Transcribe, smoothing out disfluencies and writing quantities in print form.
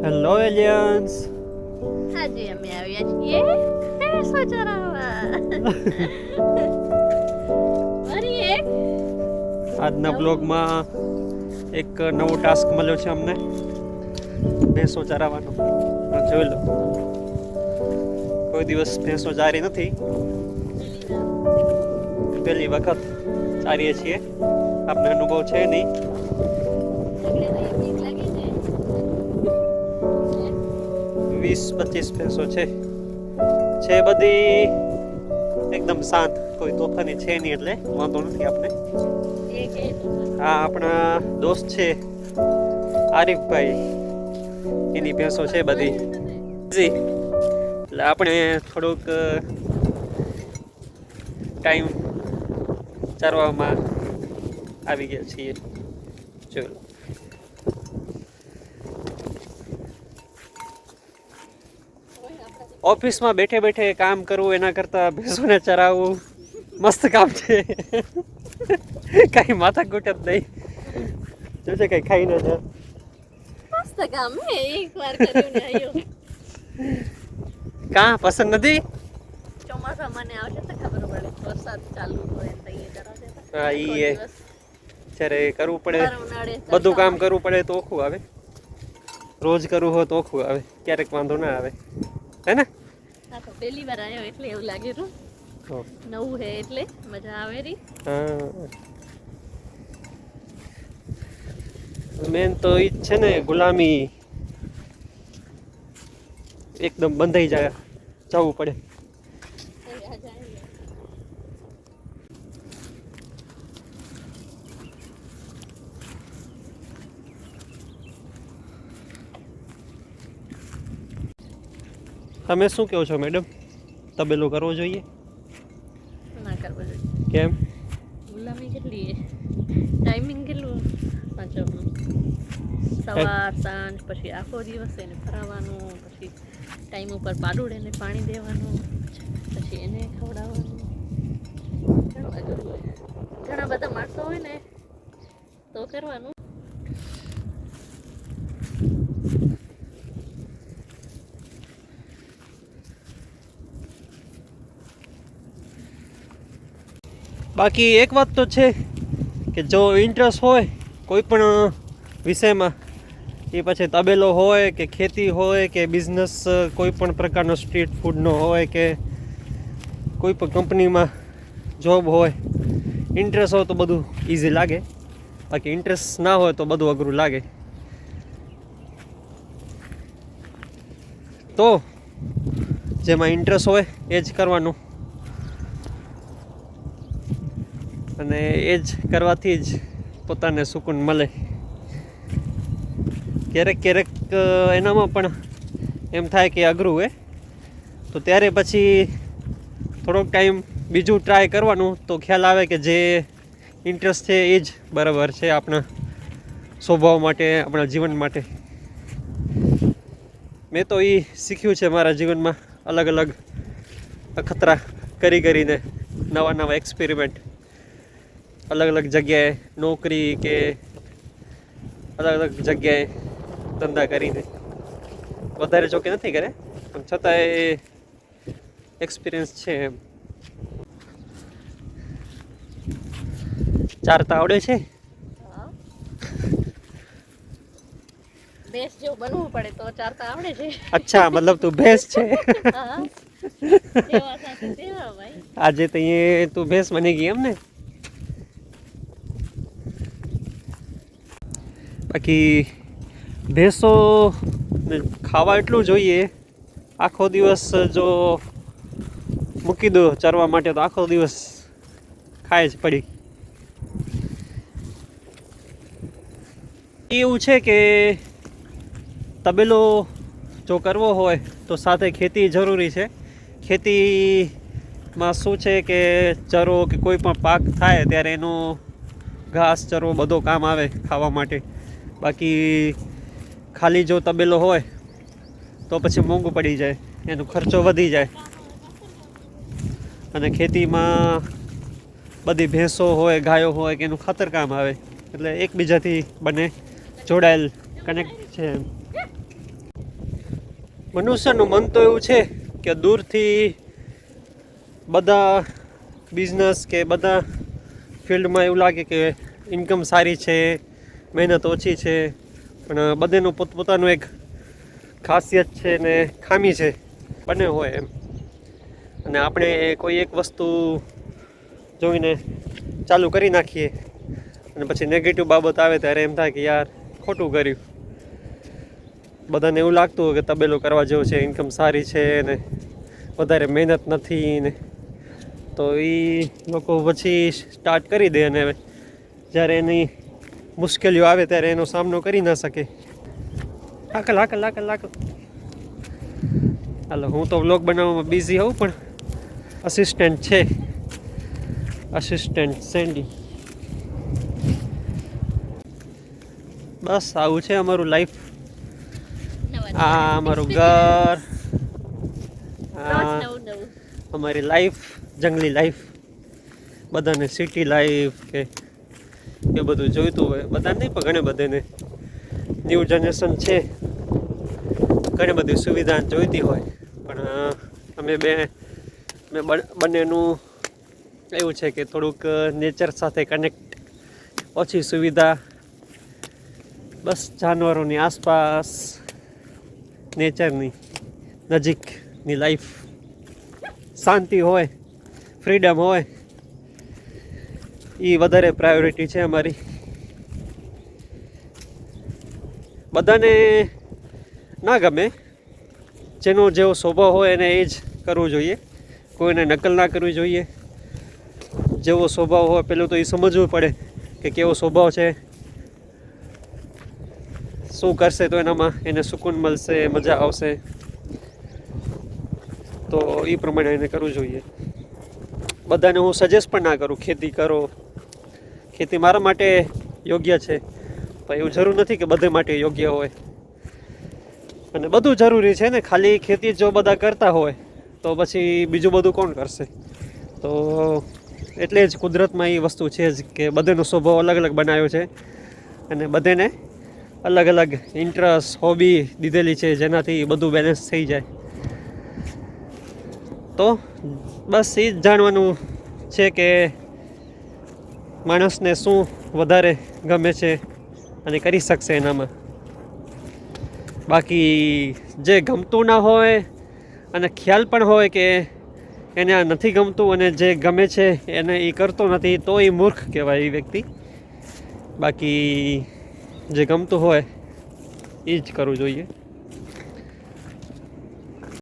Hello aliens. આજે અમે આવ્યા છીએ ભેંસો ચરાવવા. ફરી એક આજના બ્લોગમાં એક નવો ટાસ્ક મળ્યો છે અમને, ભેંસો ચરાવવાનો. જોઈ લો, કોઈ દિવસ ભેંસો ચારી નથી, પહેલી વખત ચારીએ છીએ. આપણે અનુભવ છે નહીં. 20-25 ભેંસો છે બધી એકદમ શાંત, કોઈ તોફાની છે નહીં, એટલે વાંધો નથી આપણે. આ આપણા દોસ્ત છે આરિફભાઈ, એની ભેંસો છે બધી. એટલે આપણે થોડુંક ટાઈમ ચારવામાં આવી ગયા છીએ. ચલો, ઓફિસમાં બેઠે બેઠે કામ કરવું એના કરતા ભેંસોને ચરાવવું મસ્ત કામ છે. કઈ માથાકૂટ જ નહીં. જોજે કઈ ખાઈને જ મસ્ત કામ હે, એકવાર કર્યું ને આયો. કાં પસંદ નથી? ચોમાસા મને આવશે તો ખબર પડે, વરસાદ ચાલુ હોય તો એ કરાવશે. હા, ઈ જ્યારે કરવું પડે, બધું કામ કરવું પડે તો ઓખું આવે. રોજ કરવું હોય તો ઓખું આવે, ક્યારેક વાંધો ના આવે, હે ને? હા, તો પહેલી વાર આવ્યો એટલે એવું લાગે છે. નવું હે એટલે મજા આવે રી. હા, મેન તો ઈ છે ને, ગુલામી એકદમ બંધાઈ જાય, જવું પડે. તમે શું કહો છો મેડમ? તબેલો કરવો જોઈએ? ના કરવો જોઈએ. કેમ? ગુલામી કેટલી હે, ટાઈમિંગ કેટલું સાચવવાનું, સવાર સાંજ, પછી આખો દિવસ એને ફરાવાનું, પછી ટાઈમ ઉપર પાડું એને પાણી દેવાનું, પછી એને ખવડાવવાનું. ઘણું અઘરું હોય. ઘણા બધા માણસો હોય ને તો કરવાનું. બાકી એક વાત તો છે કે જો ઇન્ટરેસ્ટ હોય કોઈ પણ વિષયમાં, એ પછી તબેલો હોય કે ખેતી હોય કે બિઝનેસ, કોઈ પણ પ્રકારનો સ્ટ્રીટ ફૂડનો હોય કે કોઈ પણ કંપનીમાં જોબ હોય, ઇન્ટરેસ્ટ હોય તો બધું ઇઝી લાગે. બાકી ઇન્ટરેસ્ટ ના હોય તો બધું અઘરું લાગે. તો જેમાં ઇન્ટરેસ્ટ હોય એ જ કરવાનું, અને એ જ કરવાથી જ પોતાને સુકૂન મળે. ક્યારેક ક્યારેક એનામાં પણ એમ થાય કે અઘરું હોય, તો ત્યારે પછી થોડોક ટાઈમ બીજું ટ્રાય કરવાનું, તો ખ્યાલ આવે કે જે ઇન્ટરેસ્ટ છે એ જ બરાબર છે આપણા સ્વભાવ માટે, આપણા જીવન માટે. મેં તો એ શીખ્યું છે મારા જીવનમાં, અલગ અલગ અખતરા કરીને, નવા નવા એક્સપેરિમેન્ટ, અલગ અલગ જગ્યાએ નોકરી કે અલગ અલગ જગ્યાએ ધંધા કરીને. વધારે ચોકે નથી કરે, પણ છતાં એ એક્સપિરિયન્સ છે એમ. ચારતા આવડે છે? ભેંસ જેવું બનવું પડે તો ચારતા આવડે છે. અચ્છા, મતલબ તું ભેંસ છે. હા, જેવા સાથે તેવા ભાઈ. આજે તો એ તું ભેંસ બની ગઈ એમ ને? બાકી ભેંસો ખાવા એટલું જોઈએ. આખો દિવસ જો મૂકી દો ચરવા માટે તો આખો દિવસ ખાય જ પડી. એવું છે કે તબેલો જો કરવો હોય તો સાથે ખેતી જરૂરી છે. ખેતીમાં શું છે કે ચરો કે કોઈ પણ પાક થાય ત્યારે એનો ઘાસ ચરો બધો કામ આવે ખાવા માટે. બાકી ખાલી જો તબેલો હોય તો પછી મોંઘું પડી જાય, એનો ખર્ચો વધી જાય. અને ખેતીમાં બધી ભેંસો હોય, ગાયો હોય કે એનું ખાતર કામ આવે, એટલે એકબીજાથી બંને જોડાયેલ કનેક્ટ છે. મનુષ્યનું મન તો એવું છે કે દૂરથી બધા બિઝનેસ કે બધા ફિલ્ડમાં એવું લાગે કે ઇન્કમ સારી છે, મહેનત ઓછી છે, પણ બધાનું પોતપોતાનું એક ખાસિયત છે ને ખામી છે, બંને હોય એમ. અને આપણે કોઈ એક વસ્તુ જોઈને ચાલુ કરી નાખીએ અને પછી નેગેટિવ બાબત આવે ત્યારે એમ થાય કે યાર ખોટું કર્યું. બધાને એવું લાગતું હોય કે તબેલો કરવા જેવું છે, ઇન્કમ સારી છે ને વધારે મહેનત નથી ને, તો એ લોકો પછી સ્ટાર્ટ કરી દે અને જ્યારે એની મુશ્કેલીઓ આવે ત્યારે એનો સામનો કરી ના શકે. લાકલ. હાલો, હું તો વ્લોગ બનાવવામાં બિઝી હોઉં, પણ અસિસ્ટન્ટ છે, અસિસ્ટન્ટ સેન્ડી. બસ આવું છે અમારું લાઈફ. આ અમારું ઘર, આ અમારી લાઈફ, જંગલી લાઈફ. બધાને સિટી લાઈફ કે એ બધું જોઈતું હોય, બધાને નહીં પણ ઘણે બધાને ન્યૂ જનરેશન છે, ઘણી બધી સુવિધા જોઈતી હોય. પણ અમે બંનેનું એવું છે કે થોડુંક નેચર સાથે કનેક્ટ, ઓછી સુવિધા, બસ જાનવરોની આસપાસ, નેચરની નજીકની લાઈફ, શાંતિ હોય, ફ્રીડમ હોય, એ વધારે પ્રાયોરિટી છે અમારી. બધાને ના ગમે, જેનો જેવો સ્વભાવ હોય એને એ જ કરવું જોઈએ, કોઈને નકલ ના કરવી જોઈએ. જેવો સ્વભાવ હોય પેલું તો એ સમજવું પડે કે કેવો સ્વભાવ છે, શું કરશે તો એનામાં એને સુકૂન મળશે, મજા આવશે, તો એ પ્રમાણે એને કરવું જોઈએ. બધાને હું સજેસ્ટ પણ ના કરું ખેતી કરો, ખેતી મારા માટે યોગ્ય છે, પણ એવું જરૂર નથી કે બધે માટે યોગ્ય હોય. અને બધું જરૂરી છે ને, ખાલી ખેતી જો બધા કરતા હોય તો પછી બીજું બધું કોણ કરશે? તો એટલે જ કુદરતમાં એ વસ્તુ છે જ કે બધાનો સ્વભાવ અલગ અલગ બનાવ્યો છે અને બધાને અલગ અલગ ઇન્ટરેસ્ટ, હોબી દીધેલી છે, જેનાથી બધું બેલેન્સ થઈ જાય. તો બસ એ જ જાણવાનું છે કે માણસને શું વધારે ગમે છે અને કરી શકશે એનામાં. બાકી જે ગમતું ના હોય અને ખ્યાલ પણ હોય કે એને આ નથી ગમતું અને જે ગમે છે એને એ કરતો નથી, તો એ મૂર્ખ કહેવાય એ વ્યક્તિ. બાકી જે ગમતું હોય એ જ કરવું જોઈએ.